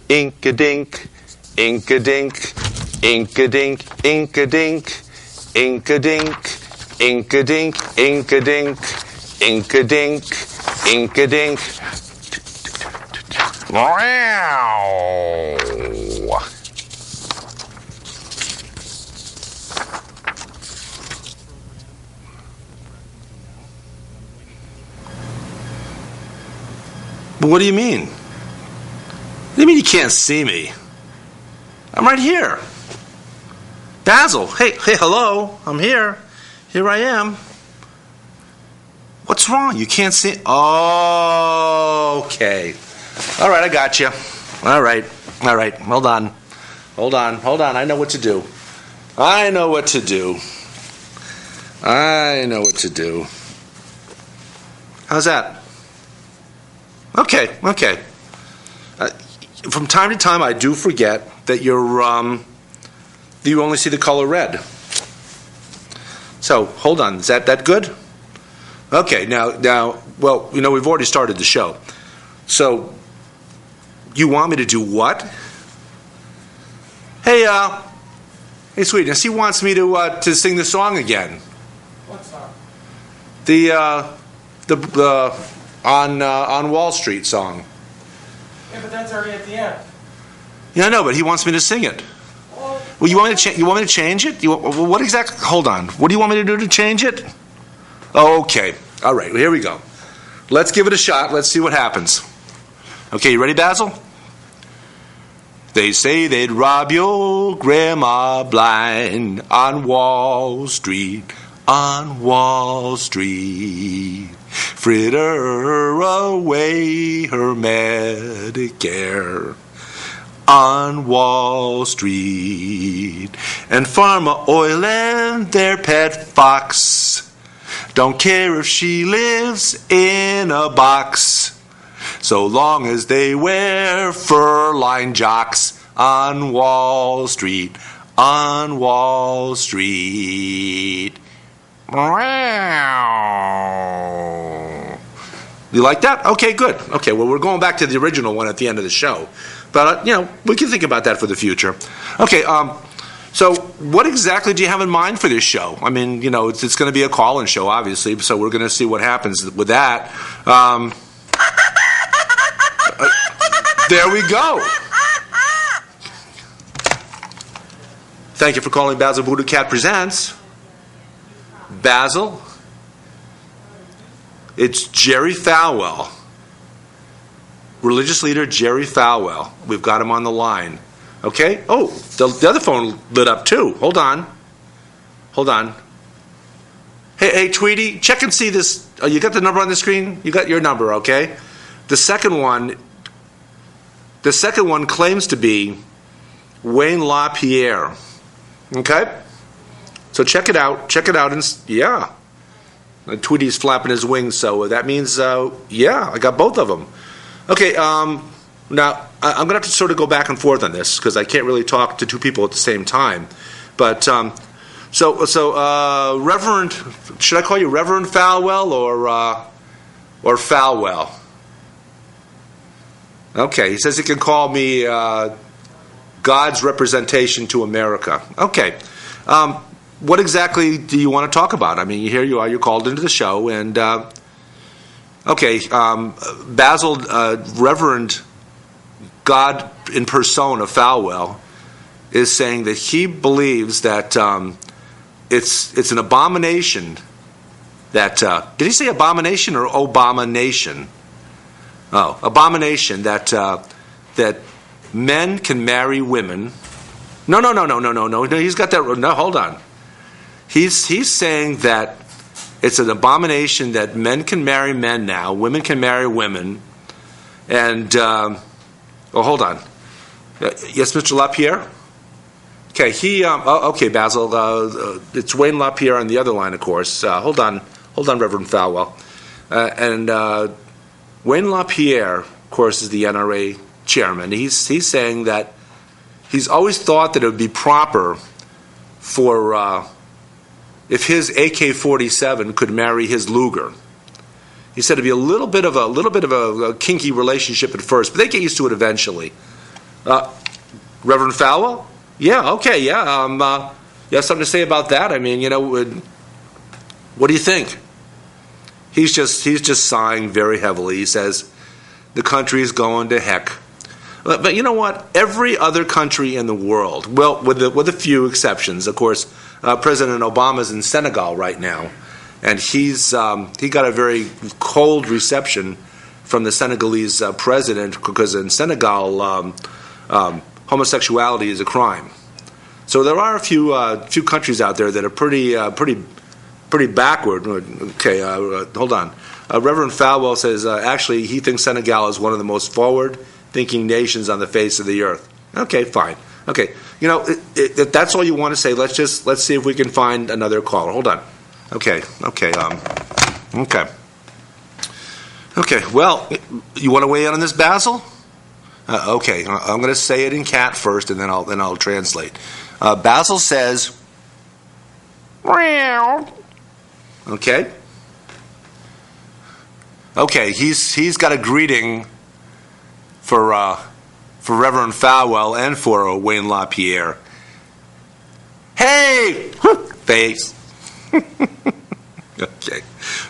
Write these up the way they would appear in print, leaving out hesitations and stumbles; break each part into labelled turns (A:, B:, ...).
A: Ink-a-dink, ink-a-dink, ink-a-dink, ink-a-dink, ink-a-dink, ink-a-dink, ink-a-dink, ink-a-dink, ink-a-dink. Wow. But what do you mean? What do you mean you can't see me? I'm right here. Basil, hey, hello, I'm here. Here I am. What's wrong? You can't see? Oh, okay. All right, I got you. All right. Hold on. I know what to do. How's that? Okay. From time to time, I do forget that you only see the color red. So, hold on. Is that good? Okay, now, well, we've already started the show. So, you want me to do what? Hey, sweetness, he wants me to sing the song again.
B: What song?
A: The on Wall Street song.
B: Yeah, but that's already at the end.
A: Yeah, I know, but he wants me to sing it. Well, you want me to change it? What exactly? Hold on. What do you want me to do to change it? Okay. All right. Well, here we go. Let's give it a shot. Let's see what happens. Okay, you ready, Basil? They say they'd rob your grandma blind on Wall Street. On Wall Street. Fritter away her Medicare. On Wall Street, and Pharma oiling their pet fox. Don't care if she lives in a box, so long as they wear fur-lined jocks. On Wall Street, on Wall Street. You like that? Okay, good. Okay, well, we're going back to the original one at the end of the show. But, we can think about that for the future. Okay, so what exactly do you have in mind for this show? I mean, it's going to be a call-in show, obviously, so we're going to see what happens with that. There we go. Thank you for calling Basil BuddhaCat Presents. Basil, it's Jerry Falwell. Religious leader Jerry Falwell. We've got him on the line. Okay? Oh, the other phone lit up too. Hold on. Hey, Tweety, check and see this. Oh, you got the number on the screen? You got your number, okay? The second one claims to be Wayne LaPierre. Okay? So check it out. And yeah. Tweety's flapping his wings, so that means, yeah, I got both of them. Okay, now, I'm going to have to sort of go back and forth on this, because I can't really talk to two people at the same time. But, so Reverend, should I call you Reverend Falwell or Falwell? Okay, he says he can call me God's representation to America. Okay. What exactly do you want to talk about? I mean, here you are, you're called into the show, and Basil, Reverend God in persona Falwell, is saying that he believes that it's an abomination that, did he say abomination or Obama-nation? Oh, abomination that men can marry women. No, he's got that, no, hold on. He's saying that it's an abomination that men can marry men now, women can marry women, and hold on. Yes, Mr. LaPierre? Okay, okay, Basil, it's Wayne LaPierre on the other line, of course. Hold on, Reverend Falwell. And Wayne LaPierre, of course, is the NRA chairman. He's saying that he's always thought that it would be proper for if his AK-47 could marry his Luger. He said it'd be a little bit of a kinky relationship at first, but they get used to it eventually. Reverend Falwell? Yeah, okay, yeah. You have something to say about that? I mean, what do you think? He's just sighing very heavily. He says, the country is going to heck. But you know what? Every other country in the world, well, with a few exceptions, of course, President Obama's in Senegal right now, and he got a very cold reception from the Senegalese president because in Senegal, homosexuality is a crime. So there are a few countries out there that are pretty backward. Okay, hold on. Reverend Falwell says actually he thinks Senegal is one of the most forward-thinking nations on the face of the earth. Okay, fine. Okay, if that's all you want to say, let's see if we can find another caller. Hold on. Okay. Well, you want to weigh in on this, Basil? Okay, I'm going to say it in cat first, and then I'll translate. Basil says, "Meow." Okay. Okay, he's got a greeting for Reverend Falwell and for Wayne LaPierre. Hey, face. Okay,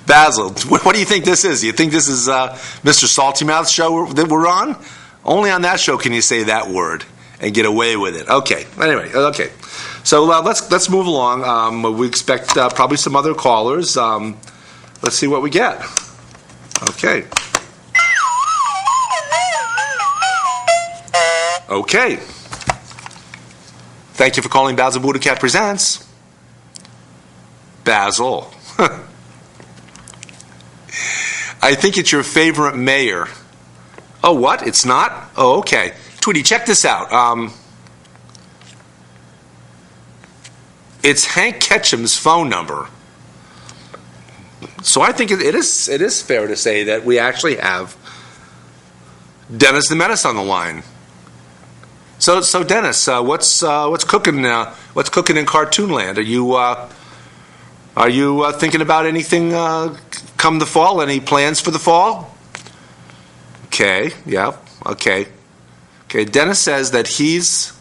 A: Basil, what do you think this is? Do you think this is Mr. Salty Mouth's show that we're on? Only on that show can you say that word and get away with it. Okay. Anyway, okay. So let's move along. We expect probably some other callers. Let's see what we get. Okay. Okay. Thank you for calling Basil BuddhaCat Presents. Basil. I think it's your favorite mayor. Oh, what? It's not? Oh, okay. Tweety, check this out. It's Hank Ketchum's phone number. So I think it is fair to say that we actually have Dennis the Menace on the line. So Dennis, what's cooking? What's cooking in Cartoon Land? Are you thinking about anything come the fall? Any plans for the fall? Okay, yeah, okay. Okay, Dennis says that he's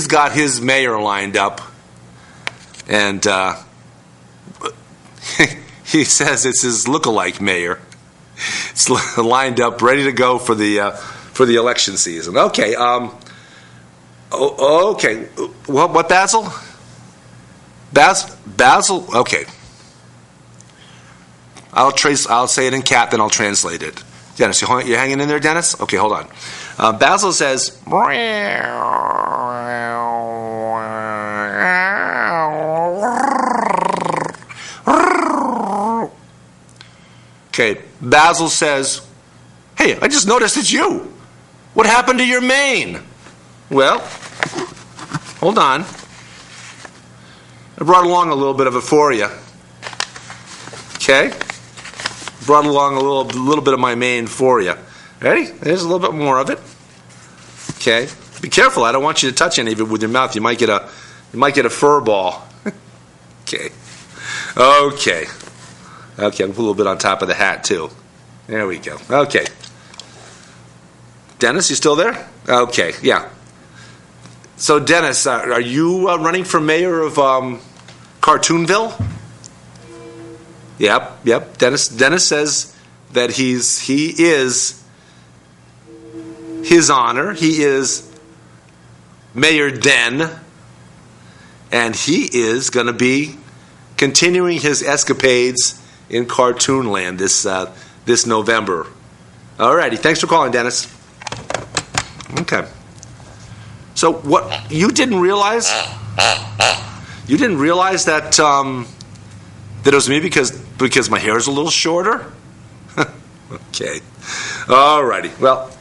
A: got his mayor lined up, and he says it's his look-alike mayor. It's lined up, ready to go for the election season. Okay, okay. What Basil? Basil. Okay. I'll say it in cat, then I'll translate it. Dennis, you hanging in there, Dennis? Okay, hold on. Basil says, okay, Basil says, hey, I just noticed it's you. What happened to your mane? Well, hold on. I brought along a little bit of it for you. Okay? Brought along a little bit of my mane for you. Ready? There's a little bit more of it. Okay? Be careful. I don't want you to touch any of it with your mouth. You might get a fur ball. Okay. Okay. Okay, I'll put a little bit on top of the hat too. There we go. Okay. Dennis, you still there? Okay, yeah. So Dennis, are you running for mayor of Cartoonville? Yep. Dennis says that he is his honor. He is Mayor Den, and he is going to be continuing his escapades in Cartoon Land this November. Alrighty, thanks for calling, Dennis. Okay. So what you didn't realize? You didn't realize that it was me because my hair is a little shorter? Okay. Alrighty. Well,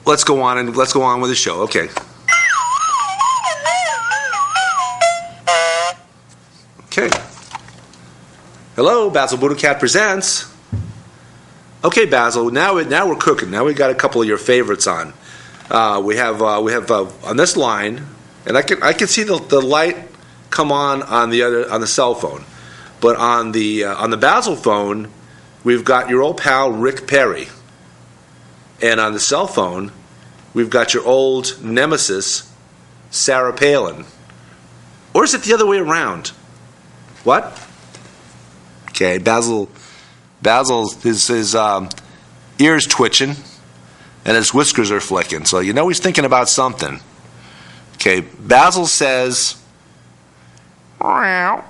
A: let's go on with the show. Okay. Okay. Hello, Basil BuddhaCat Presents. Okay, Basil. Now we're cooking. Now we got a couple of your favorites on. We have on this line, and I can see the light come on the cell phone, but on the Basil phone, we've got your old pal Rick Perry. And on the cell phone, we've got your old nemesis, Sarah Palin. Or is it the other way around? What? Okay, Basil, his ears twitching, and his whiskers are flicking. So you know he's thinking about something. Okay, Basil says, okay,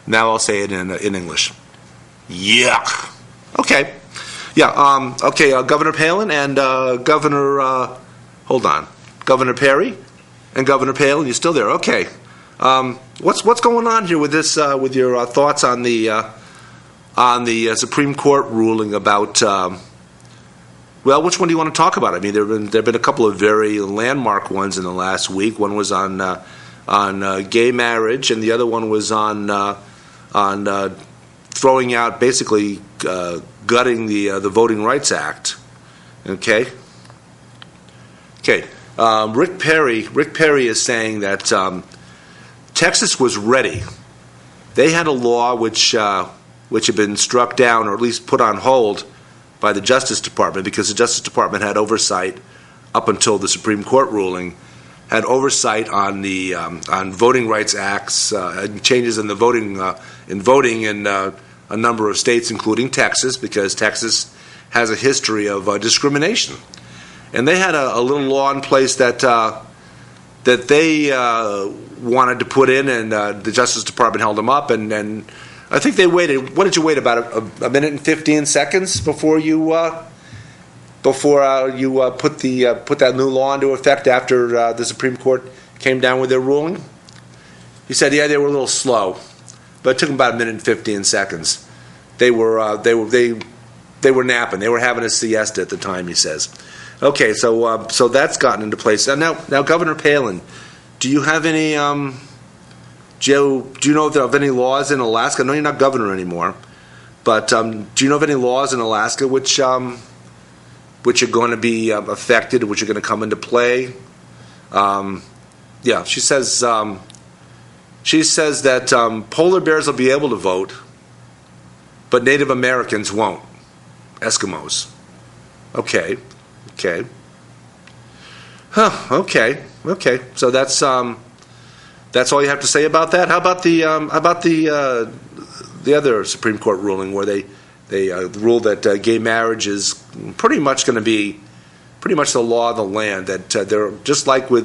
A: now I'll say it in English. Yuck. Okay. Yeah, Governor Palin and Governor Perry and Governor Palin, you're still there. Okay. What's going on here with this, with your thoughts on the Supreme Court ruling about, well, which one do you want to talk about? I mean, there have been a couple of very landmark ones in the last week. One was on gay marriage, and the other one was on throwing out, basically gutting the Voting Rights Act. Okay. Rick Perry is saying that Texas was ready. They had a law which had been struck down, or at least put on hold, by the Justice Department, because the Justice Department had oversight up until the Supreme Court ruling, had oversight on the on Voting Rights Acts, changes in the voting in a number of states, including Texas, because Texas has a history of discrimination, and they had a little law in place that they wanted to put in, and the Justice Department held them up, and I think they waited. What did you wait, about a minute and 15 seconds before you put that new law into effect after the Supreme Court came down with their ruling? He said, yeah, they were a little slow, but it took them about a minute and 15 seconds. They were napping. They were having a siesta at the time, he says. Okay, so that's gotten into place. Now, Governor Palin, do you have any? Do you know of any laws in Alaska? I know you're not governor anymore, but do you know of any laws in Alaska which are going to be affected, which are going to come into play? Yeah, she says that polar bears will be able to vote, but Native Americans won't. Eskimos. Okay. Huh. Okay. So that's all you have to say about that. How about the other Supreme Court ruling where they ruled that gay marriage is pretty much going to be the law of the land, that they're just like in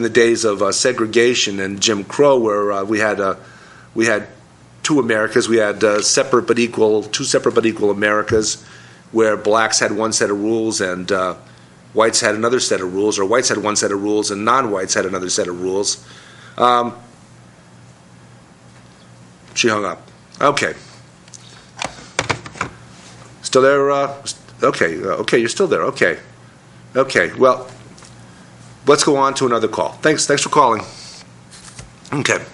A: the days of segregation and Jim Crow, where we had two Americas. We had two separate but equal Americas, where blacks had one set of rules and whites had another set of rules, or whites had one set of rules and non-whites had another set of rules. She hung up. Okay. Still there? Okay, you're still there. Okay. Well, let's go on to another call. Thanks for calling. Okay.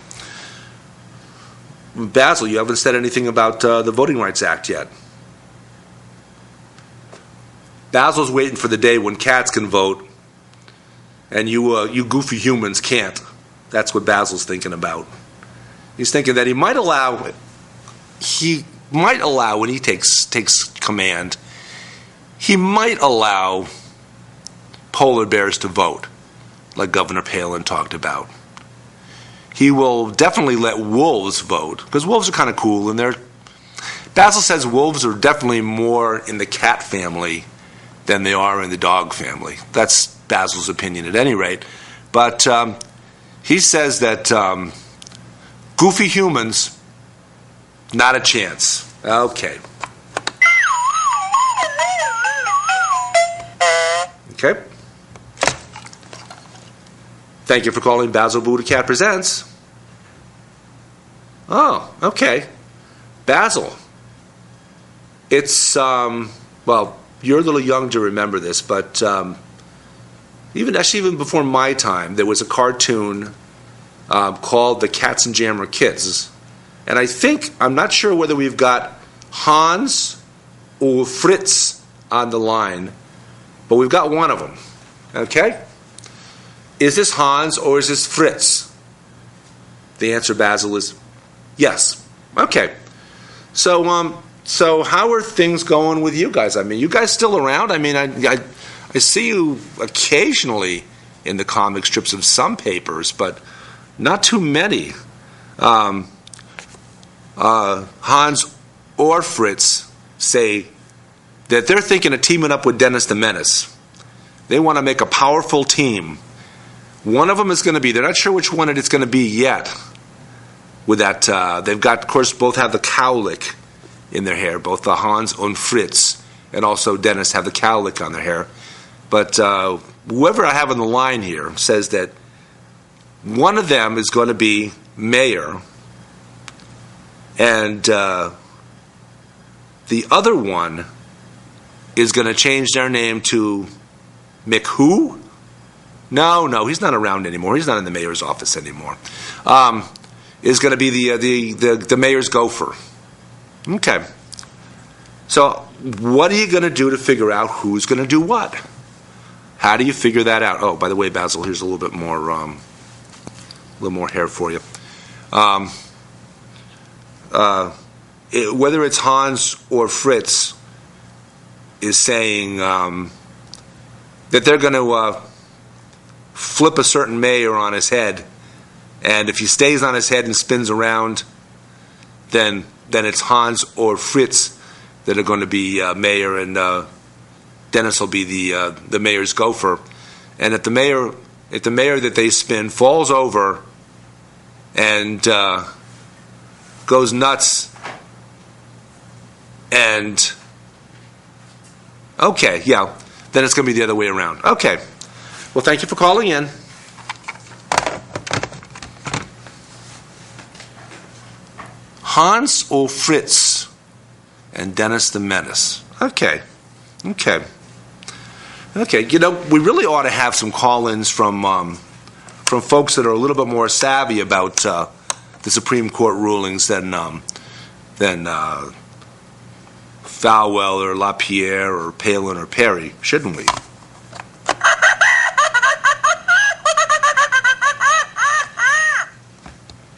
A: Basil, you haven't said anything about the Voting Rights Act yet. Basil's waiting for the day when cats can vote and you goofy humans can't. That's what Basil's thinking about. He's thinking that he might allow when he takes command, he might allow polar bears to vote, like Governor Palin talked about. He will definitely let wolves vote, because wolves are kind of cool, and Basil says wolves are definitely more in the cat family than they are in the dog family. That's Basil's opinion at any rate. But he says that goofy humans, not a chance. Okay. Thank you for calling Basil BuddhaCat Presents. Oh, okay. Basil. It's, well, you're a little young to remember this, but even before my time, there was a cartoon called The Katzenjammer Kids. And I'm not sure whether we've got Hans or Fritz on the line, but we've got one of them. Okay? is this Hans or is this Fritz? The answer, Basil, is yes. Okay. So how are things going with you guys? I mean, you guys still around? I mean, I see you occasionally in the comic strips of some papers, but not too many. Hans or Fritz say that they're thinking of teaming up with Dennis the Menace. They want to make a powerful team. One of them is going to be, they're not sure which one it's going to be yet. With that, they've got, of course, both have the cowlick in their hair. Both the Hans and Fritz and also Dennis have the cowlick on their hair. But whoever I have on the line here says that one of them is going to be mayor, and the other one is going to change their name to McWho? No, he's not around anymore. He's not in the mayor's office anymore. Is going to be the mayor's gopher. Okay. So what are you going to do to figure out who's going to do what? How do you figure that out? Oh, by the way, Basil, here's a little bit more hair for you. Whether it's Hans or Fritz is saying that they're going to flip a certain mayor on his head, and if he stays on his head and spins around, then it's Hans or Fritz that are going to be mayor, and Dennis will be the mayor's gopher. And if the mayor that they spin falls over and goes nuts, and okay, yeah, then it's going to be the other way around. Okay. Well, thank you for calling in. Hans or Fritz and Dennis the Menace. Okay. You know, we really ought to have some call-ins from folks that are a little bit more savvy about the Supreme Court rulings than Falwell or LaPierre or Palin or Perry, shouldn't we?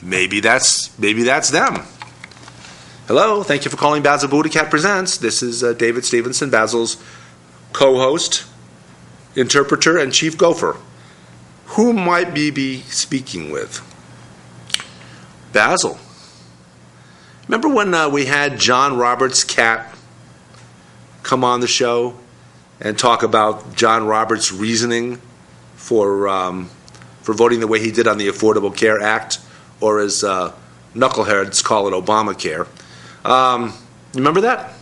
A: Maybe that's them. Hello, thank you for calling Basil BuddhaCat Presents. This is David Stevenson, Basil's co-host, interpreter, and chief gopher. Who might we be speaking with? Basil. Remember when we had John Roberts' cat come on the show and talk about John Roberts' reasoning for voting the way he did on the Affordable Care Act, or as knuckleheads call it, Obamacare? Remember that?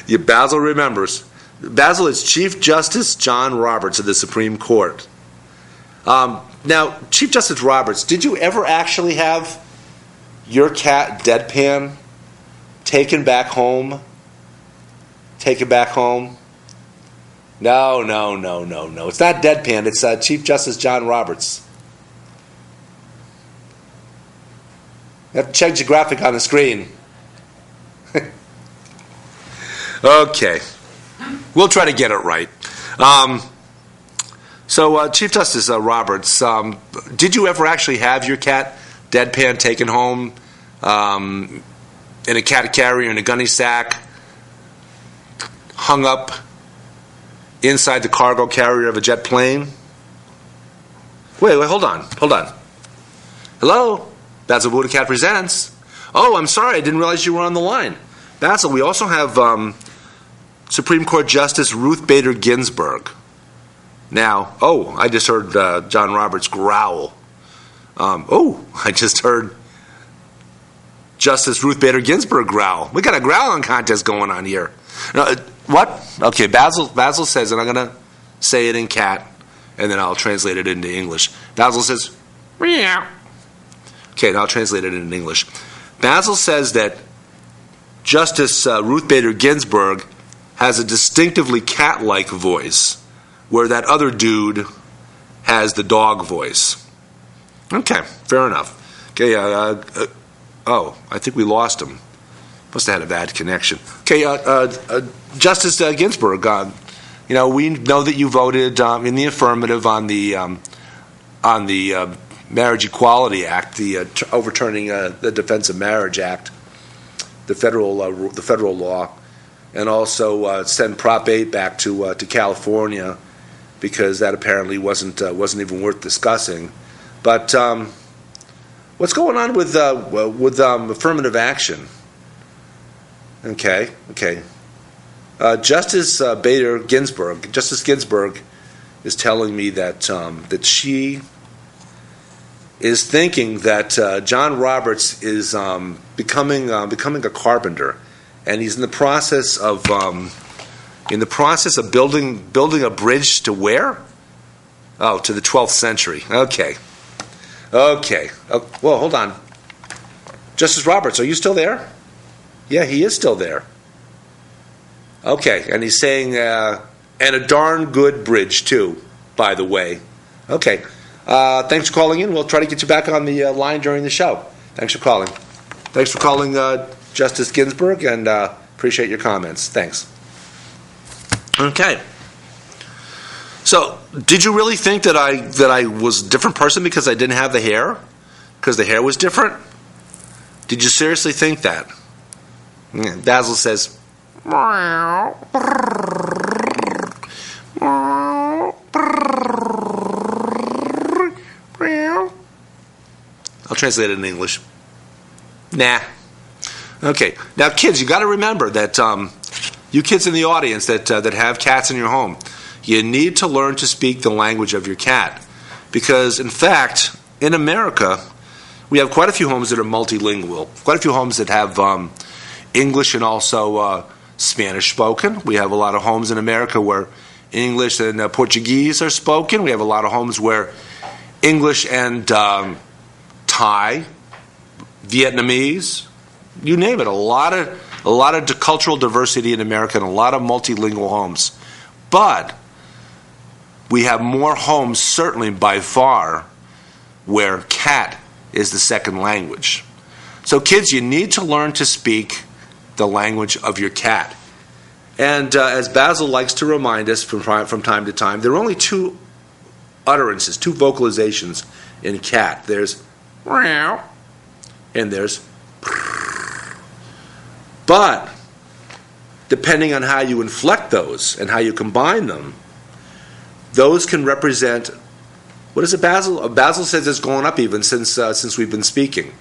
A: Basil remembers. Basil is Chief Justice John Roberts of the Supreme Court. Now, Chief Justice Roberts, did you ever actually have your cat Deadpan taken back home? No. It's not Deadpan. It's Chief Justice John Roberts. You have to check your graphic on the screen. Okay. We'll try to get it right. So, Chief Justice Roberts, did you ever actually have your cat Deadpan taken home in a cat carrier in a gunny sack, hung up inside the cargo carrier of a jet plane? Wait, hold on. Hello? Basil BuddhaCat Presents. Oh, I'm sorry, I didn't realize you were on the line. Basil, we also have Supreme Court Justice Ruth Bader Ginsburg. Now, I just heard John Roberts growl. I just heard Justice Ruth Bader Ginsburg growl. We got a growling contest going on here. What? Okay, Basil says, and I'm going to say it in cat, and then I'll translate it into English. Basil says, meow. Okay, now I'll translate it into English. Basil says that Justice Ruth Bader Ginsburg has a distinctively cat-like voice, where that other dude has the dog voice. Okay, fair enough. Okay, I think we lost him. Must have had a bad connection. Okay, Justice Ginsburg, we know that you voted in the affirmative on the Marriage Equality Act, the overturning the Defense of Marriage Act, the federal law, and also send Prop 8 back to California because that apparently wasn't even worth discussing. But what's going on with affirmative action? Okay. Justice Ginsburg is telling me that she is thinking that John Roberts is becoming a carpenter, and he's in the process of building a bridge to where? Oh, to the 12th century. Okay. Well, hold on. Justice Roberts, are you still there? Yeah, he is still there. Okay, and he's saying, and a darn good bridge, too, by the way. Okay. Thanks for calling in. We'll try to get you back on the line during the show. Thanks for calling. Thanks for calling Justice Ginsburg, and appreciate your comments. Thanks. Okay. So, did you really think that I was a different person because I didn't have the hair? Because the hair was different? Did you seriously think that? Yeah, Basil says, I'll translate it in English. Nah. Okay. Now, kids, you got to remember that you kids in the audience that have cats in your home, you need to learn to speak the language of your cat, because, in fact, in America, we have quite a few homes that are multilingual. Quite a few homes that have English and also Spanish spoken. We have a lot of homes in America where English and Portuguese are spoken. We have a lot of homes where English and Thai, Vietnamese, you name it. A lot of cultural diversity in America and a lot of multilingual homes. But we have more homes, certainly by far, where cat is the second language. So kids, you need to learn to speak the language of your cat. And as Basil likes to remind us from time to time, there are only two utterances, two vocalizations in cat. There's meow and there's prrr. But depending on how you inflect those and how you combine them, those can represent, what is it, Basil? Basil says it's going up even since we've been speaking.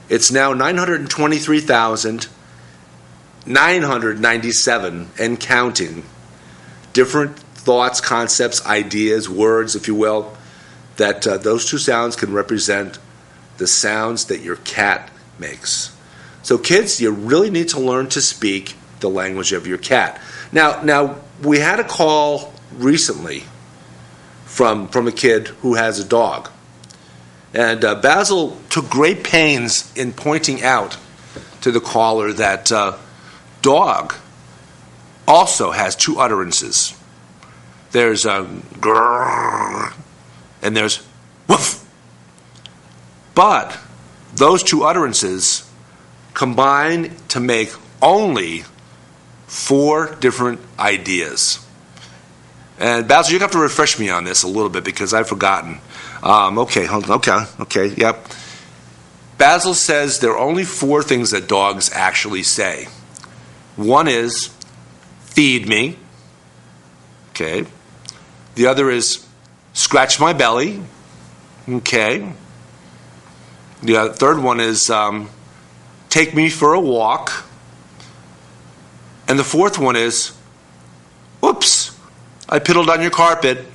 A: It's now 923,997 and counting different thoughts, concepts, ideas, words, if you will, that those two sounds can represent the sounds that your cat makes. So kids, you really need to learn to speak the language of your cat. Now we had a call recently from a kid who has a dog. And Basil took great pains in pointing out to the caller that dog also has two utterances. There's grrr and there's woof. But those two utterances combine to make only 4 different ideas. And Basil, you have to refresh me on this a little bit because I've forgotten. Okay, yep. Basil says there are only 4 things that dogs actually say. One is, feed me. Okay. The other is, scratch my belly. Okay. The third one is, take me for a walk. And the fourth one is, oops, I piddled on your carpet.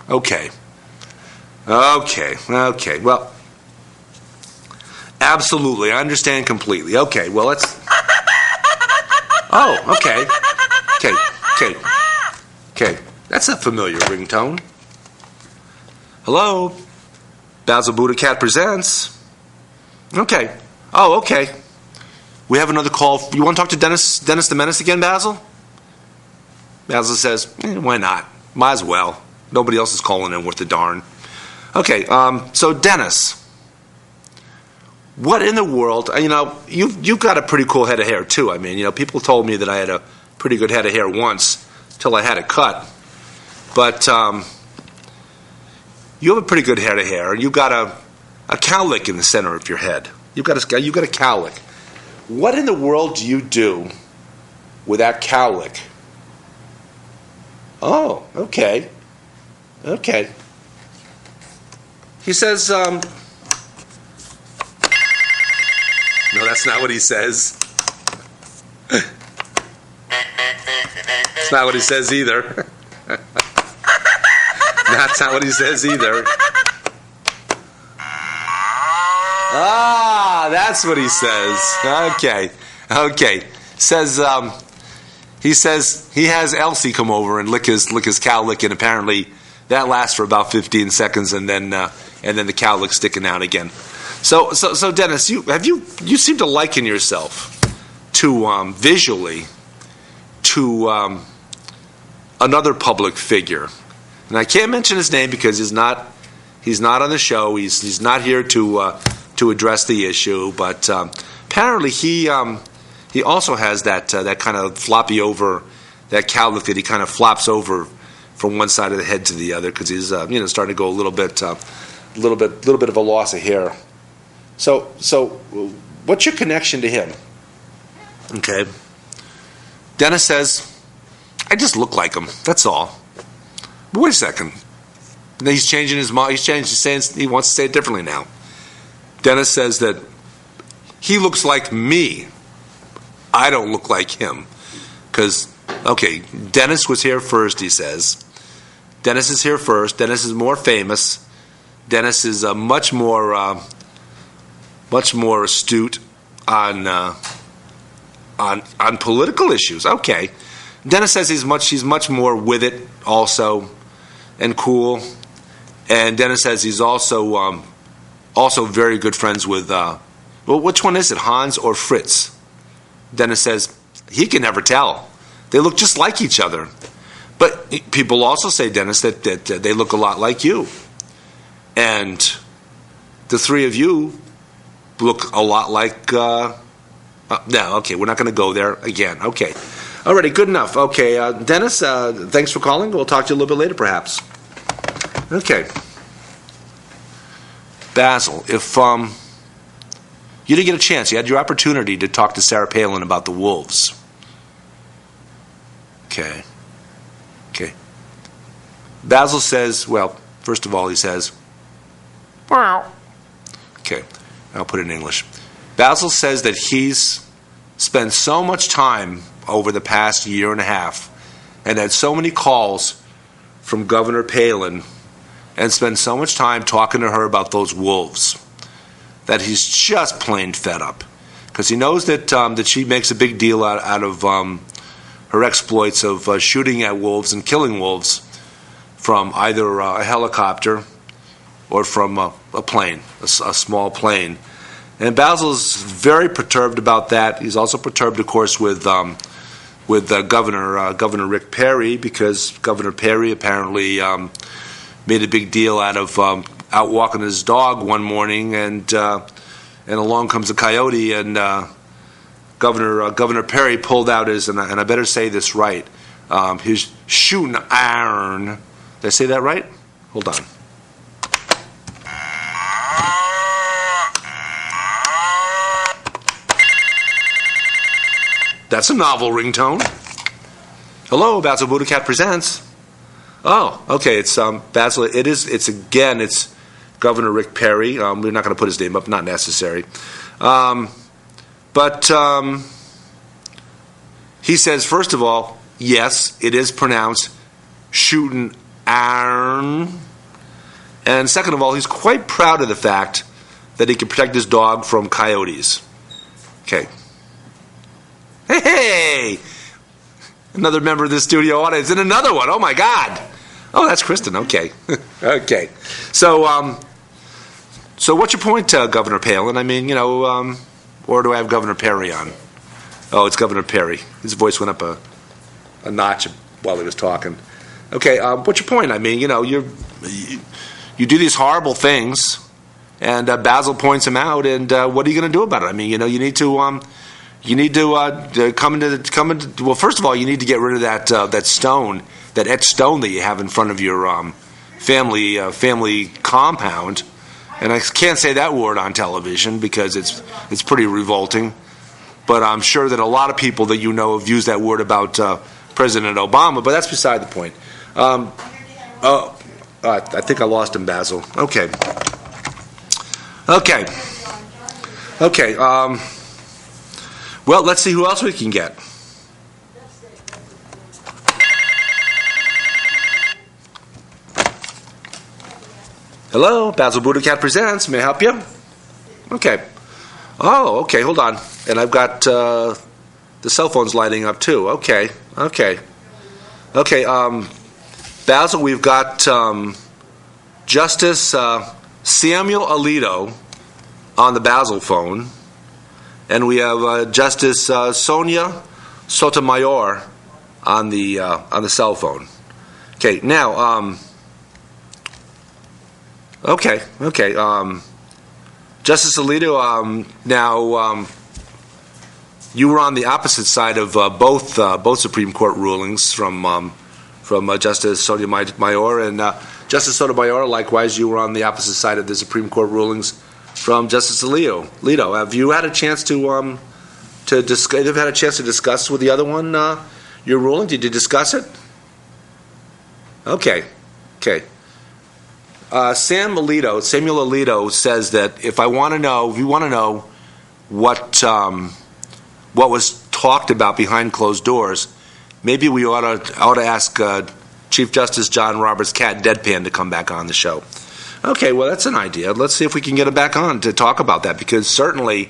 A: Okay. Well, absolutely. I understand completely. Okay, well, let's... Oh, okay. That's a familiar ringtone. Hello? Basil BuddhaCat presents. Okay. Oh, okay. We have another call. You want to talk to Dennis the Menace again, Basil? Basil says, why not? Might as well. Nobody else is calling in worth the darn. Okay, so Dennis, what in the world, you've got a pretty cool head of hair too. I mean, people told me that I had a pretty good head of hair once, till I had it cut. But you have a pretty good head of hair, and you've got a cowlick in the center of your head. You've got a cowlick. What in the world do you do with that cowlick? Oh, okay. Okay. He says, no, that's not what he says. That's not what he says either. That's not what he says either. Ah, that's what he says. Okay. He says he has Elsie come over and lick his cowlick, and apparently that lasts for about 15 seconds, and then the cowlick's sticking out again. So Dennis, you seem to liken yourself to visually to another public figure, and I can't mention his name because he's not on the show. He's not here to address the issue, but apparently he also has that kind of floppy over, that cowlick that he kind of flops over from one side of the head to the other because he's starting to go a little bit of a loss of hair. So what's your connection to him? Okay. Dennis says, I just look like him. That's all. But wait a second. He's changing his mind. He's saying he wants to say it differently now. Dennis says that he looks like me. I don't look like him. Because, okay, Dennis was here first, he says. Dennis is here first. Dennis is more famous. Dennis is much more astute on political issues. Okay. Dennis says he's much more with it also and cool. And Dennis says he's also very good friends with, which one is it, Hans or Fritz? Dennis says he can never tell. They look just like each other. But people also say, Dennis, that they look a lot like you. And the three of you look a lot like, no, okay, we're not going to go there again. Okay. Alrighty, good enough. Okay, Dennis, thanks for calling. We'll talk to you a little bit later, perhaps. Okay. Basil, if you didn't get a chance, you had your opportunity to talk to Sarah Palin about the wolves. Okay. Basil says, well, first of all, he says, wow. Okay, I'll put it in English. Basil says that he's spent so much time over the past year and a half and had so many calls from Governor Palin and spent so much time talking to her about those wolves that he's just plain fed up. Because he knows that she makes a big deal out of her exploits of shooting at wolves and killing wolves from either a helicopter or from a plane, a small plane. And Basil's very perturbed about that. He's also perturbed, of course, with Governor Rick Perry, because Governor Perry apparently made a big deal out of out walking his dog one morning, and along comes a coyote, and Governor Perry pulled out his, and I better say this right, his shooting iron. Did I say that right? Hold on. That's a novel ringtone. Hello, Basil BuddhaCat presents. Oh, okay. It's Basil. It's Governor Rick Perry. We're not going to put his name up. Not necessary. But he says, first of all, yes, it is pronounced shooting iron. And second of all, he's quite proud of the fact that he can protect his dog from coyotes. Okay. Hey! Another member of the studio audience, and another one. Oh my God! Oh, that's Kristen. Okay, okay. So what's your point, Governor Palin? I mean, or do I have Governor Perry on? Oh, it's Governor Perry. His voice went up a notch while he was talking. Okay, what's your point? I mean, you do these horrible things, and Basil points them out, and what are you going to do about it? I mean, you need to You need to come into. Well, first of all, you need to get rid of that stone, that etched stone that you have in front of your family compound. And I can't say that word on television because it's pretty revolting. But I'm sure that a lot of people that you know have used that word about President Obama. But that's beside the point. I think I lost him, Basil. Okay. Well, let's see who else we can get. Hello, Basil BuddhaCat presents. May I help you? Okay. Oh, okay, hold on. And I've got the cell phone's lighting up too. Okay. Basil, we've got Justice Samuel Alito on the Basil phone. And we have Justice Sonia Sotomayor on the cell phone. Okay, now, Justice Alito. Now, you were on the opposite side of both Supreme Court rulings from Justice Sotomayor and Justice Sotomayor. Likewise, you were on the opposite side of the Supreme Court rulings from Justice Alito. Have you had a chance to discuss with the other one your ruling? Did you discuss it? Okay. Samuel Alito says that if you want to know what was talked about behind closed doors, maybe we ought to ask Chief Justice John Roberts' cat Deadpan to come back on the show. Okay, well, that's an idea. Let's see if we can get him back on to talk about that, because certainly,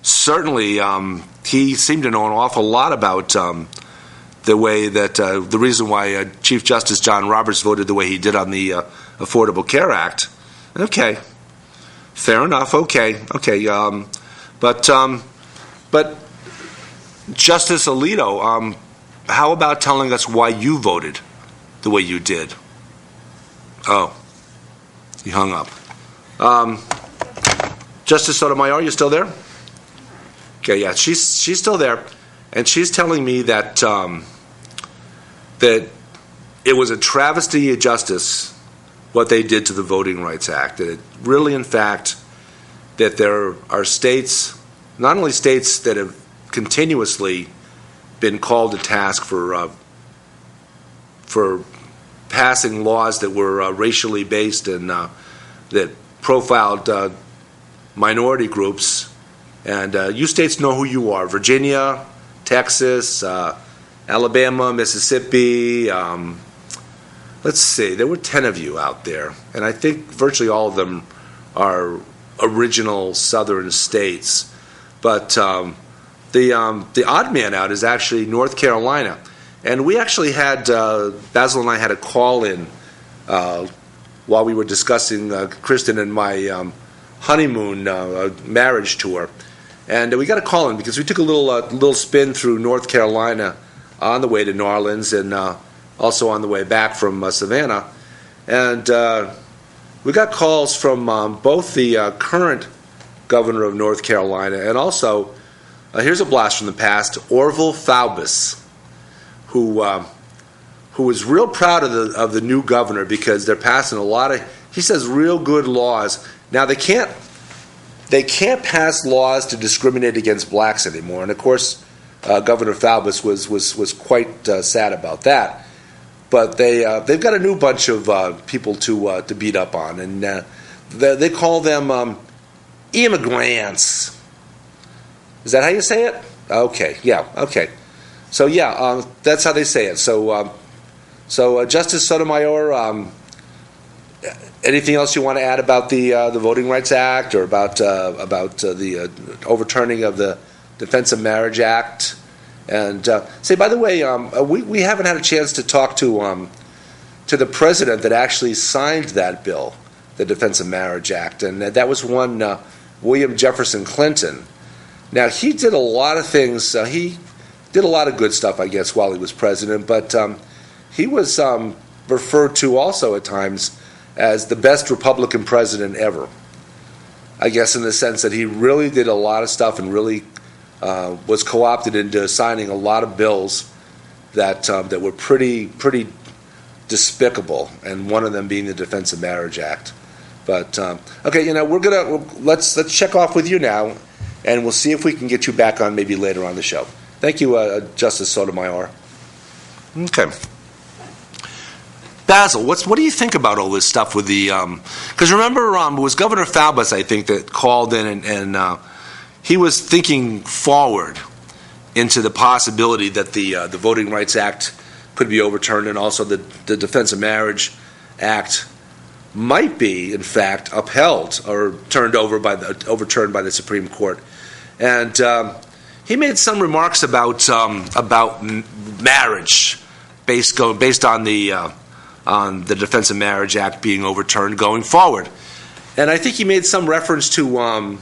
A: he seemed to know an awful lot about the way that the reason why Chief Justice John Roberts voted the way he did on the Affordable Care Act. Okay, fair enough. Okay. But Justice Alito, how about telling us why you voted the way you did? Oh. He hung up. Justice Sotomayor, you still there? Okay, yeah, she's still there, and she's telling me that that it was a travesty of justice what they did to the Voting Rights Act. That it really, in fact, that there are states, not only states that have continuously been called to task for passing laws that were racially based and that profiled minority groups. And you states know who you are: Virginia, Texas, Alabama, Mississippi. Let's see, there were 10 of you out there, and I think virtually all of them are original Southern states. But the odd man out is actually North Carolina. And we actually had, Basil and I had a call in while we were discussing Kristen and my honeymoon marriage tour. And we got a call in because we took a little spin through North Carolina on the way to New Orleans and also on the way back from Savannah. And we got calls from both the current governor of North Carolina and also, here's a blast from the past, Orville Faubus, who is real proud of the new governor because they're passing a lot of, he says, real good laws. Now they can't pass laws to discriminate against blacks anymore, and of course Governor Faubus was quite sad about that. But they've got a new bunch of people to beat up on, and they call them immigrants. Is that how you say it? Okay, yeah, okay. So yeah, that's how they say it. So Justice Sotomayor, anything else you want to add about the Voting Rights Act or about the overturning of the Defense of Marriage Act? And say, by the way, we haven't had a chance to talk to the president that actually signed that bill, the Defense of Marriage Act, and that was one William Jefferson Clinton. Now, he did a lot of things. He did a lot of good stuff, I guess, while he was president, but he was referred to also at times as the best Republican president ever. I guess in the sense that he really did a lot of stuff and really was co-opted into signing a lot of bills that were pretty despicable, and one of them being the Defense of Marriage Act. But okay, let's check off with you now, and we'll see if we can get you back on maybe later on the show. Thank you, Justice Sotomayor. Okay. Basil, what do you think about all this stuff with the? Because remember, it was Governor Falbus, I think, that called in, and he was thinking forward into the possibility that the Voting Rights Act could be overturned, and also the Defense of Marriage Act might be, in fact, upheld or overturned by the Supreme Court. And he made some remarks about marriage based on the Defense of Marriage Act being overturned going forward. And I think he made some reference to,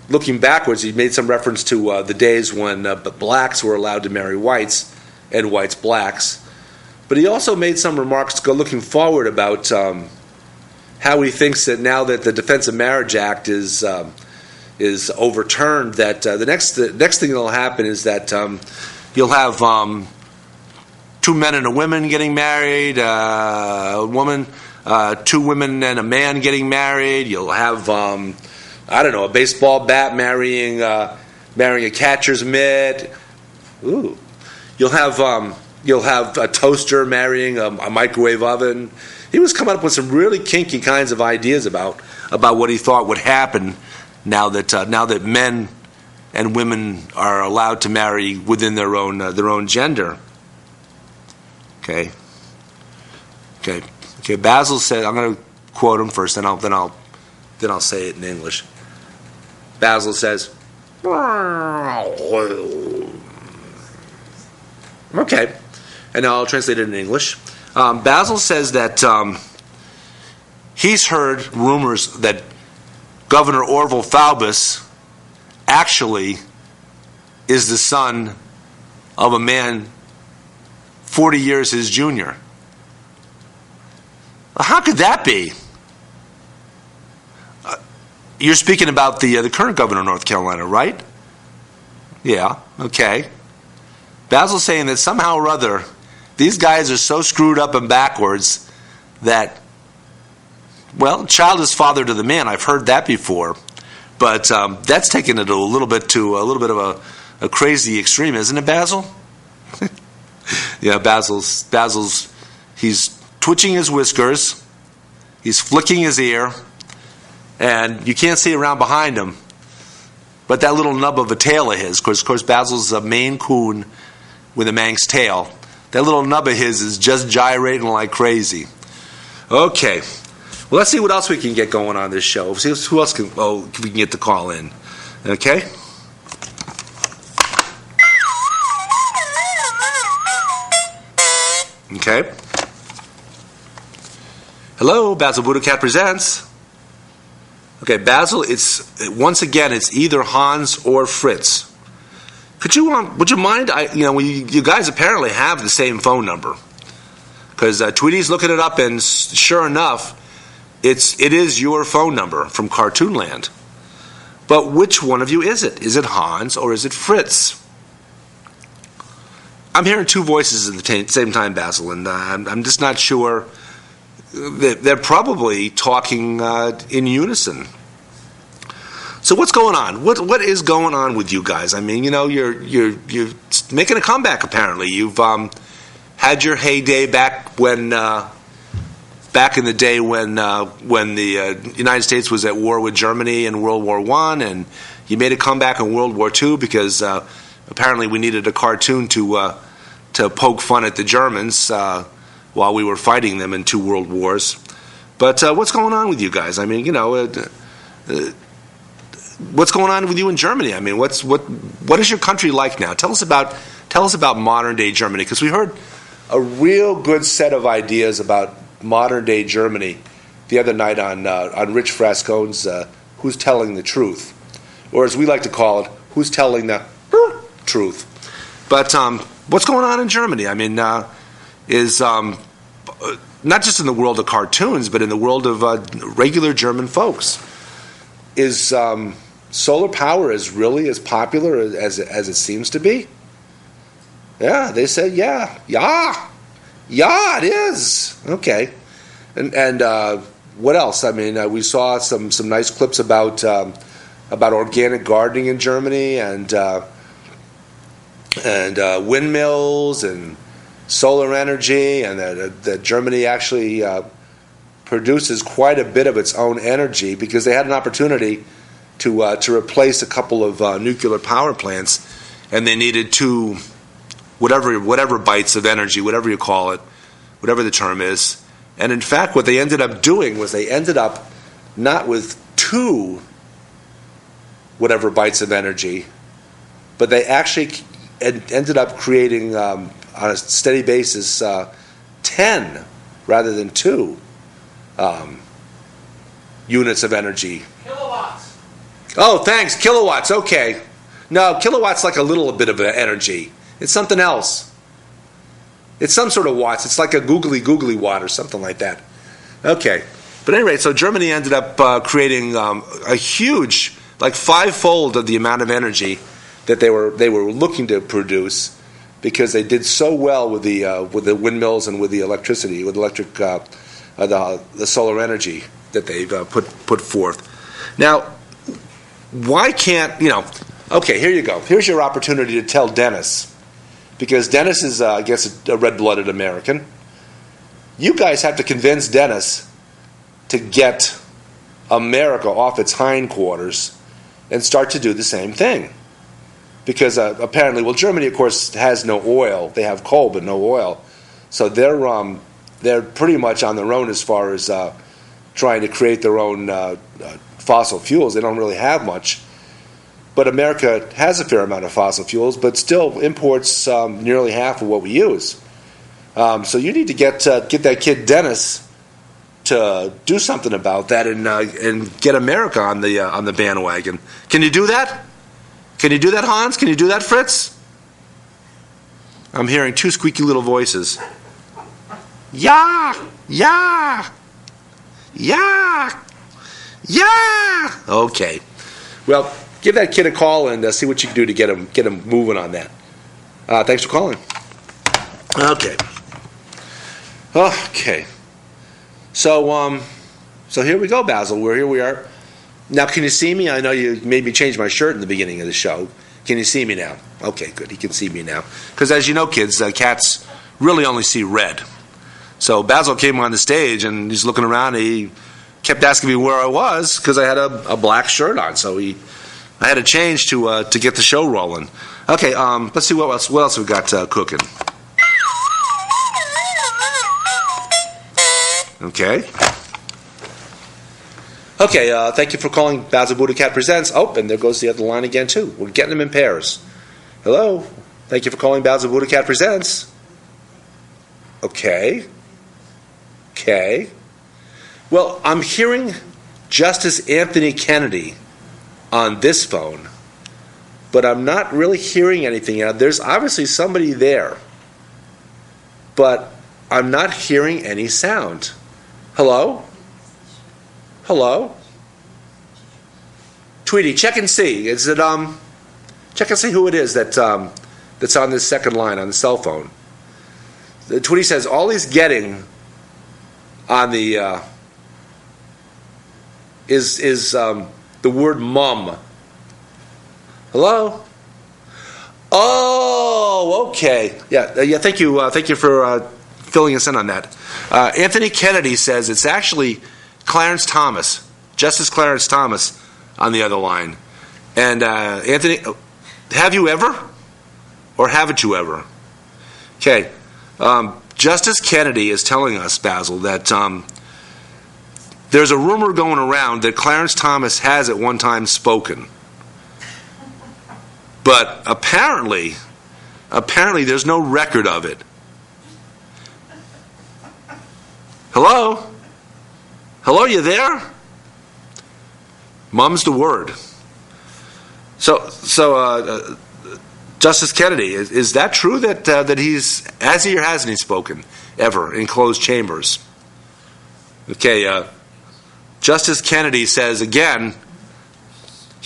A: looking backwards, he made some reference to the days when blacks were allowed to marry whites and whites blacks. But he also made some remarks looking forward about how he thinks that now that the Defense of Marriage Act is overturned, that the next thing that will happen is that you'll have two men and a woman getting married, two women and a man getting married. You'll have a baseball bat marrying a catcher's mitt. Ooh, you'll have a toaster marrying a microwave oven. He was coming up with some really kinky kinds of ideas about what he thought would happen now that men and women are allowed to marry within their own gender. Okay. Basil said, I'm going to quote him first, then I'll say it in English. Basil says, okay, and now I'll translate it in English. Basil says that he's heard rumors that Governor Orville Falbus actually is the son of a man 40 years his junior. How could that be? You're speaking about the current governor of North Carolina, right? Yeah, okay. Basil's saying that somehow or other, these guys are so screwed up and backwards that, well, child is father to the man. I've heard that before, but that's taking it a little bit of a crazy extreme, isn't it, Basil? Yeah, Basil's he's twitching his whiskers, he's flicking his ear, and you can't see around behind him, but that little nub of a tail of his, of course Basil's a Maine Coon with a Manx tail. That little nub of his is just gyrating like crazy. Okay, well, let's see what else we can get going on this show. See who else we can get to call in. Okay? Okay. Hello, Basil BuddhaCat presents. Okay, Basil, it's either Hans or Fritz. Would you mind? You guys apparently have the same phone number, because Tweety's looking it up, and sure enough, it is your phone number from Cartoonland. But which one of you is it? Is it Hans or is it Fritz? I'm hearing two voices at the same time, Basil, and I'm just not sure. They're probably talking in unison. So what's going on? What is going on with you guys? I mean, you're making a comeback. Apparently, you've had your heyday back in the day when the United States was at war with Germany in World War I, and you made a comeback in World War II because apparently we needed a cartoon to poke fun at the Germans while we were fighting them in 2 world wars. But what's going on with you guys? I mean, what's going on with you in Germany? I mean, what is your country like now? Tell us about modern day Germany, because we heard a real good set of ideas about modern day Germany the other night on Rich Frascone's Who's Telling the Truth, or as we like to call it, Who's Telling the Truth. But what's going on in Germany? I mean, is not just in the world of cartoons, but in the world of regular German folks. Is solar power is really as popular as it seems to be? Yeah, they said yeah, it is. Okay, and what else? I mean, we saw some nice clips about organic gardening in Germany and windmills and solar energy, and that Germany actually produces quite a bit of its own energy because they had an opportunity to replace a couple of nuclear power plants, and they needed two whatever bytes of energy, whatever you call it, whatever the term is. And in fact, what they ended up doing was they ended up not with two whatever bytes of energy, but they actually ended up creating on a steady basis 10 rather than 2 units of energy.
B: Kilowatts.
A: Oh, thanks, kilowatts. Okay, no, kilowatts like a little bit of energy. It's something else. It's some sort of watts. It's like a googly watt or something like that. Okay, but anyway, so Germany ended up creating a huge, like 5-fold of the amount of energy that they were looking to produce, because they did so well with the windmills and with the electricity, with the solar energy that they've put forth. Now, why can't Okay, here you go. Here's your opportunity to tell Dennis, because Dennis is, I guess, a red-blooded American. You guys have to convince Dennis to get America off its hindquarters and start to do the same thing. Because apparently, Germany, of course, has no oil. They have coal, but no oil. So they're pretty much on their own as far as trying to create their own fossil fuels. They don't really have much. But America has a fair amount of fossil fuels, but still imports nearly half of what we use. So you need to get that kid Dennis to do something about that and get America on the bandwagon. Can you do that? Can you do that, Hans? Can you do that, Fritz? I'm hearing 2 squeaky little voices. Yeah! Okay. Well, give that kid a call and see what you can do to get him moving on that. Thanks for calling. Okay. So here we go, Basil. Here we are. Now, can you see me? I know you made me change my shirt in the beginning of the show. Can you see me now? Okay, good. He can see me now. Because as you know, kids, cats really only see red. So Basil came on the stage and he's looking around. And he kept asking me where I was because I had a black shirt on. So I had to change to get the show rolling. Okay, let's see what else we got cooking. Okay. Okay, thank you for calling Basil BuddhaCat Presents. Oh, and there goes the other line again, too. We're getting them in pairs. Hello. Thank you for calling Basil BuddhaCat Presents. Okay. Well, I'm hearing Justice Anthony Kennedy on this phone, but I'm not really hearing anything. There's obviously somebody there, but I'm not hearing any sound. Hello? Tweety, check and see. Is it check and see who it is that's on this second line on the cell phone. Tweety says all he's getting on the is the word mum. Hello? Oh, okay. Yeah. Thank you for filling us in on that. Anthony Kennedy says it's actually Clarence Thomas, Justice Clarence Thomas, on the other line. And Anthony, have you ever, or haven't you ever? Okay. Justice Kennedy is telling us, Basil, that there's a rumor going around that Clarence Thomas has at one time spoken. But apparently there's no record of it. Hello? Hello, you there? Mum's the word. So, Justice Kennedy, is that true that he's, has he or hasn't he spoken ever in closed chambers? Okay, Justice Kennedy says again,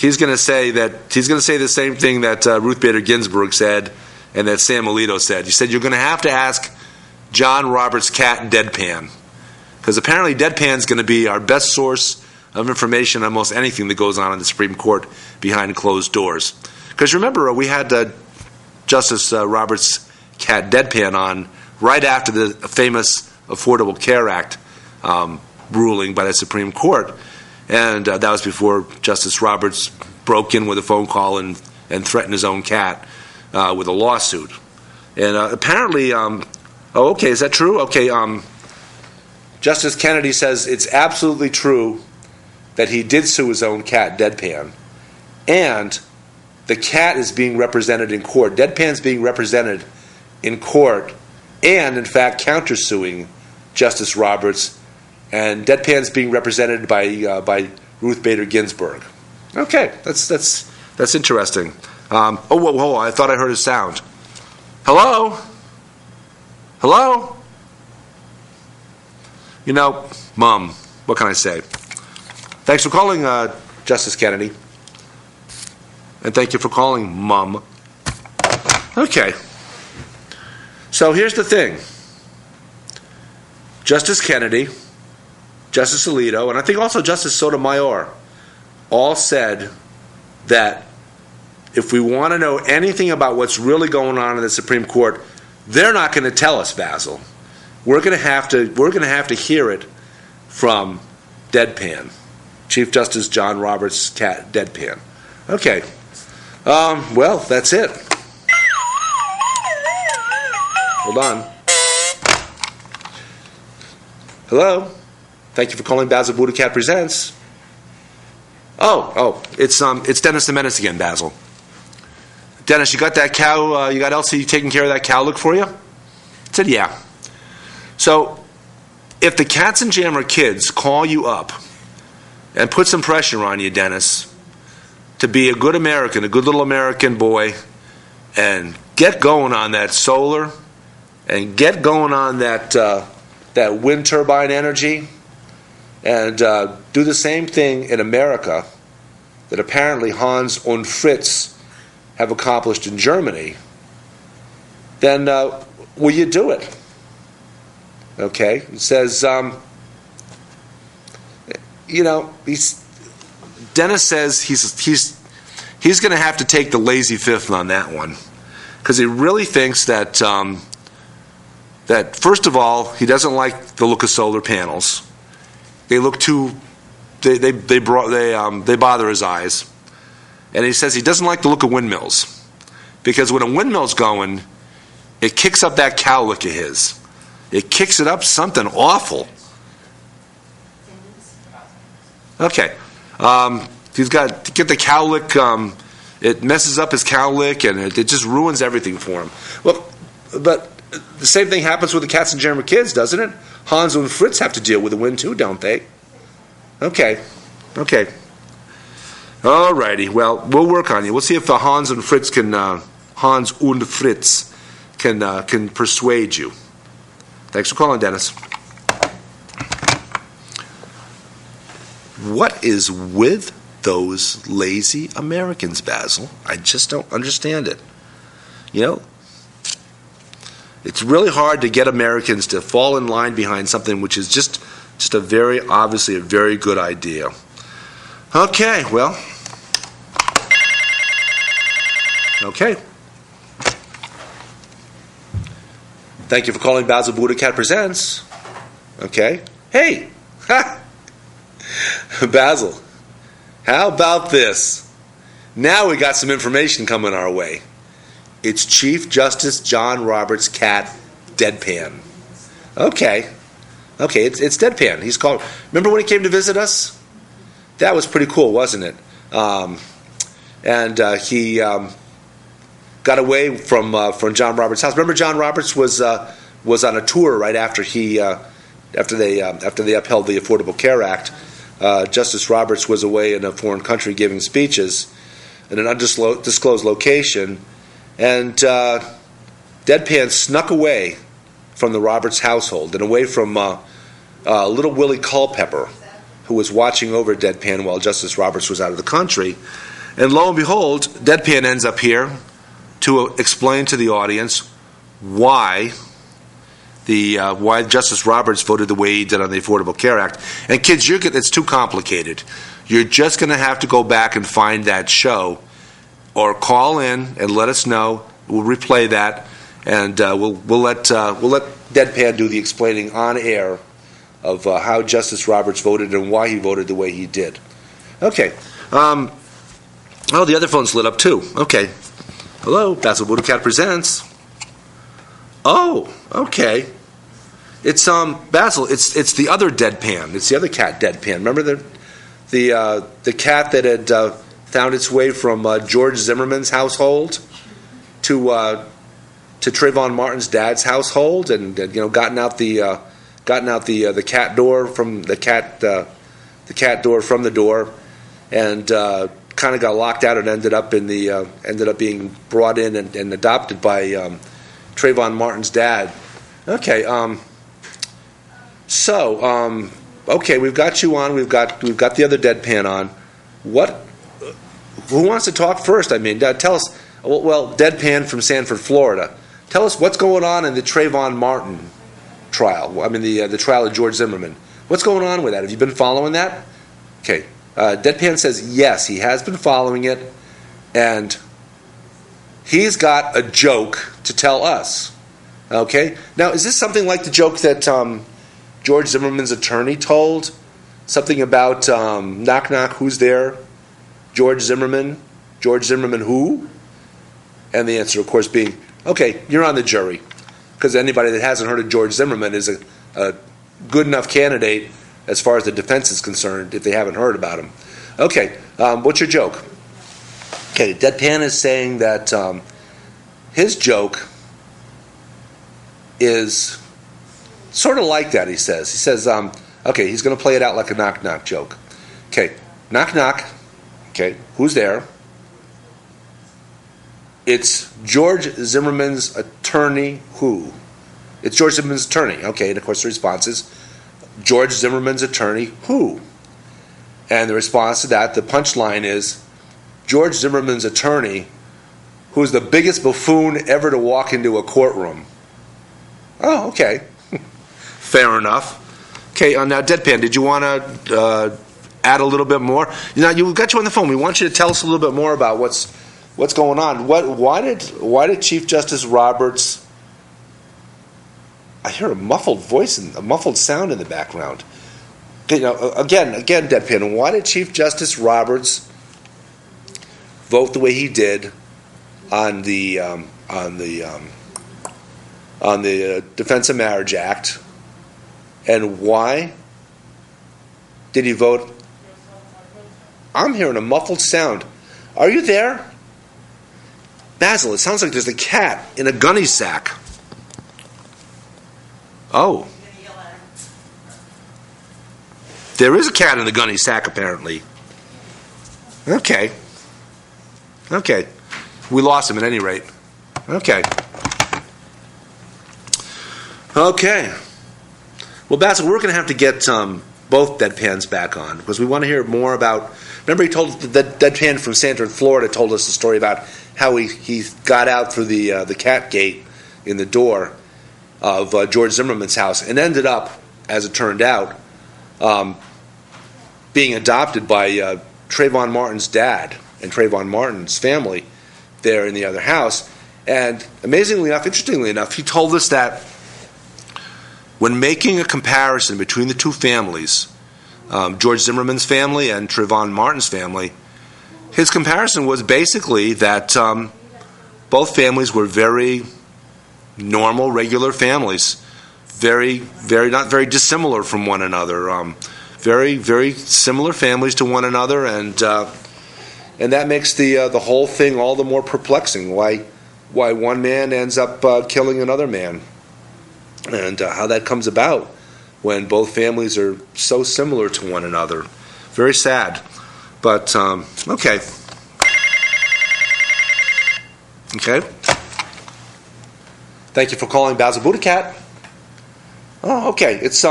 A: he's going to say the same thing that Ruth Bader Ginsburg said and that Sam Alito said. He said you're going to have to ask John Roberts' cat deadpan, because apparently deadpan's going to be our best source of information on almost anything that goes on in the Supreme Court behind closed doors. Because remember, we had Justice Roberts' cat deadpan on right after the famous Affordable Care Act ruling by the Supreme Court. And that was before Justice Roberts broke in with a phone call and threatened his own cat with a lawsuit. And apparently, okay, is that true? Okay, Justice Kennedy says it's absolutely true that he did sue his own cat, Deadpan, and the cat is being represented in court. Deadpan's being represented in court and, in fact, countersuing Justice Roberts, and Deadpan's being represented by Ruth Bader Ginsburg. Okay, that's interesting. Whoa, I thought I heard a sound. Hello? Hello? You know, Mom, what can I say? Thanks for calling, Justice Kennedy. And thank you for calling, Mom. Okay. So here's the thing. Justice Kennedy, Justice Alito, and I think also Justice Sotomayor all said that if we want to know anything about what's really going on in the Supreme Court, they're not going to tell us, Basil. We're going to have to hear it from Deadpan, Chief Justice John Roberts' cat, Deadpan. Okay. Well, that's it. Hold on. Hello. Thank you for calling Basil BuddhaCat Presents. It's Dennis the Menace again, Basil. Dennis, you got that cow? You got Elsie taking care of that cow look for you? I said, yeah. So, if the Katzenjammer kids call you up and put some pressure on you, Dennis, to be a good American, a good little American boy, and get going on that solar, and get going on that wind turbine energy, and do the same thing in America that apparently Hans und Fritz have accomplished in Germany, then will you do it? Okay? It says, Dennis says he's going to have to take the lazy fifth on that one, because he really thinks that that first of all, he doesn't like the look of solar panels. They look too they bother his eyes. And he says he doesn't like the look of windmills, because when a windmill's going, it kicks up that cowlick of his. It kicks it up something awful. Okay. He's got to get the cowlick. It messes up his cowlick, and it just ruins everything for him. Well, but the same thing happens with the Katzenjammer kids, doesn't it? Hans and Fritz have to deal with the wind too, don't they? Okay. All righty. Well, we'll work on you. We'll see if Hans and Fritz can persuade you. Thanks for calling, Dennis. What is with those lazy Americans, Basil? I just don't understand it. You know, it's really hard to get Americans to fall in line behind something which is just obviously a very good idea. Okay, well. Okay. Thank you for calling Basil BuddhaCat Presents. Okay. Hey! Ha! Basil, how about this? Now we got some information coming our way. It's Chief Justice John Roberts' cat, Deadpan. Okay, it's Deadpan. He's called. Remember when he came to visit us? That was pretty cool, wasn't it? He got away from John Roberts' house. Remember, John Roberts was on a tour right after they upheld the Affordable Care Act. Justice Roberts was away in a foreign country giving speeches in an undisclosed location, and Deadpan snuck away from the Roberts household and away from little Willie Culpepper, who was watching over Deadpan while Justice Roberts was out of the country. And lo and behold, Deadpan ends up here to explain to the audience why Justice Roberts voted the way he did on the Affordable Care Act. And kids, it's too complicated. You're just going to have to go back and find that show, or call in and let us know. We'll replay that, and we'll let Deadpan do the explaining on air of how Justice Roberts voted and why he voted the way he did. Okay. Oh, the other phone's lit up too. Okay. Hello, Basil BuddhaCat presents. Oh, okay. It's Basil. It's the other Deadpan. It's the other cat Deadpan. Remember the cat that had found its way from George Zimmerman's household to Trayvon Martin's dad's household, and gotten out the cat door from the cat door from the door, and kind of got locked out and ended up being brought in and adopted by Trayvon Martin's dad. Okay. Okay, we've got you on. We've got the other Deadpan on. Who wants to talk first? I mean, tell us. Well, Deadpan from Sanford, Florida. Tell us what's going on in the Trayvon Martin trial. I mean, the trial of George Zimmerman. What's going on with that? Have you been following that? Okay. Deadpan says yes, he has been following it, and he's got a joke to tell us. Okay. Now, is this something like the joke that George Zimmerman's attorney told? Something about knock knock, who's there? George Zimmerman. George Zimmerman who? And the answer, of course, being, okay, you're on the jury. Because anybody that hasn't heard of George Zimmerman is a good enough candidate as far as the defense is concerned if they haven't heard about him. Okay, what's your joke? Okay, Deadpan is saying that his joke is sort of like that, he says. He says, okay, he's going to play it out like a knock-knock joke. Okay, knock-knock. Okay, who's there? It's George Zimmerman's attorney who? It's George Zimmerman's attorney. Okay, and of course the response is, George Zimmerman's attorney who? And the response to that, the punchline is, George Zimmerman's attorney, who's the biggest buffoon ever to walk into a courtroom. Oh, okay. Fair enough. Okay, now Deadpan, did you want to add a little bit more? Now, we've got you on the phone. We want you to tell us a little bit more about what's going on. Why did Chief Justice Roberts? I hear a muffled voice and a muffled sound in the background. Okay, again, Deadpan. Why did Chief Justice Roberts vote the way he did on the Defense of Marriage Act, and why did he vote? I'm hearing a muffled sound. Are you there? Basil, it sounds like there's a cat in a gunny sack. Oh. There is a cat in the gunny sack, apparently. Okay. We lost him at any rate. Okay. Well, Basil, we're going to have to get both Deadpans back on, because we want to hear more about... Remember, he told the Deadpan from Sanford, Florida, told us the story about how he got out through the cat gate in the door of George Zimmerman's house and ended up, as it turned out, being adopted by Trayvon Martin's dad and Trayvon Martin's family there in the other house. And amazingly enough, interestingly enough, he told us that when making a comparison between the two families, George Zimmerman's family and Trayvon Martin's family, his comparison was basically that both families were very normal, regular families, very not very dissimilar from one another, very, very similar families to one another, and that makes the whole thing all the more perplexing. Why one man ends up killing another man, and how that comes about when both families are so similar to one another. Very sad, but okay. Thank you for calling Basil BuddhaCat. Oh, okay. It's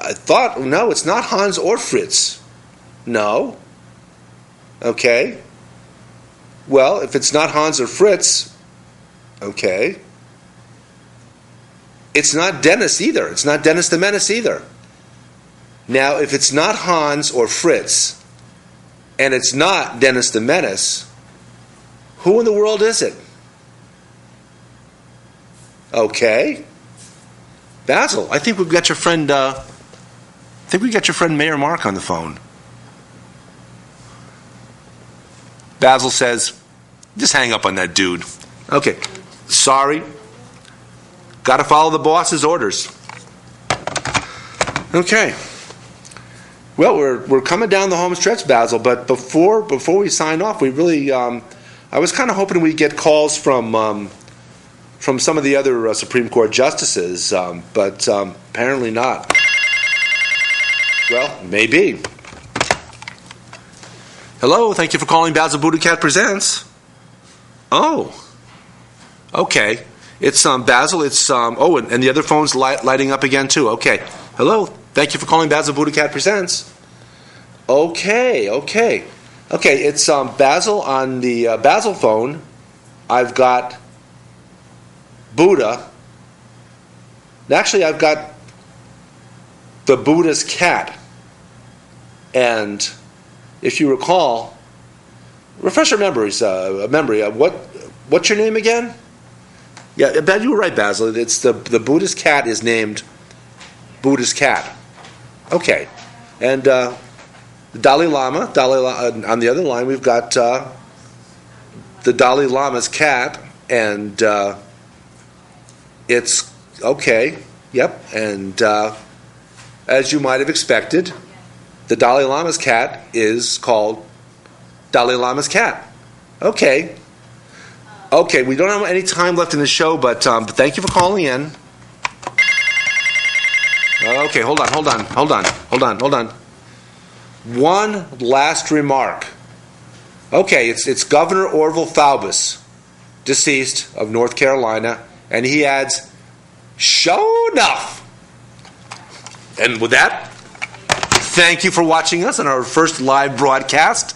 A: I thought, no, it's not Hans or Fritz. No. Okay. Well, if it's not Hans or Fritz, okay. It's not Dennis either. It's not Dennis the Menace either. Now, if it's not Hans or Fritz, and it's not Dennis the Menace, who in the world is it? Okay. Basil, I think we've got your friend, Mayor Mark on the phone. Basil says, just hang up on that dude. Okay. Sorry. Got to follow the boss's orders. Okay. Well, we're coming down the home stretch, Basil, but before we sign off, we really, I was kind of hoping we'd get calls from some of the other Supreme Court justices, but apparently not. Well, maybe. Hello, thank you for calling Basil BuddhaCat Presents. Oh, okay. It's Basil. It's and the other phone's lighting up again too. Okay. Hello, thank you for calling Basil BuddhaCat Presents. Okay. It's Basil on the Basil phone. I've got Buddha. Actually, I've got the Buddha's cat. And if you recall, refresh your memories. What's your name again? Yeah, you were right, Basil. It's the Buddha's cat is named Buddha's cat. Okay, and the Dalai Lama. On the other line, we've got the Dalai Lama's cat, and it's okay. Yep, and as you might have expected, the Dalai Lama's cat is called Dalai Lama's cat. Okay, we don't have any time left in the show, but thank you for calling in. Okay, hold on. One last remark. Okay, it's Governor Orville Faubus, deceased, of North Carolina, and he adds, "Show enough." And with that, thank you for watching us on our first live broadcast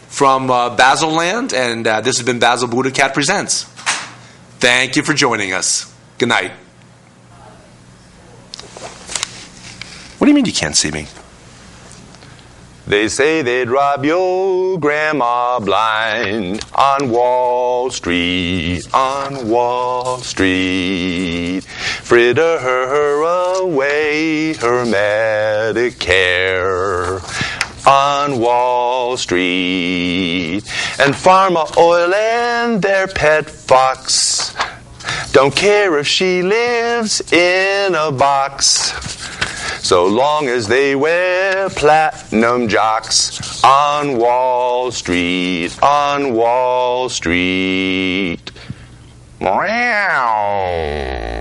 A: from Basil Land, and this has been Basil BuddhaCat Presents. Thank you for joining us. Good night. What do you mean you can't see me?
C: They say they'd rob your grandma blind on Wall Street, Fritter her away her Medicare on Wall Street. And Pharma oil and their pet fox don't care if she lives in a box, so long as they wear platinum jocks on Wall Street, Meow.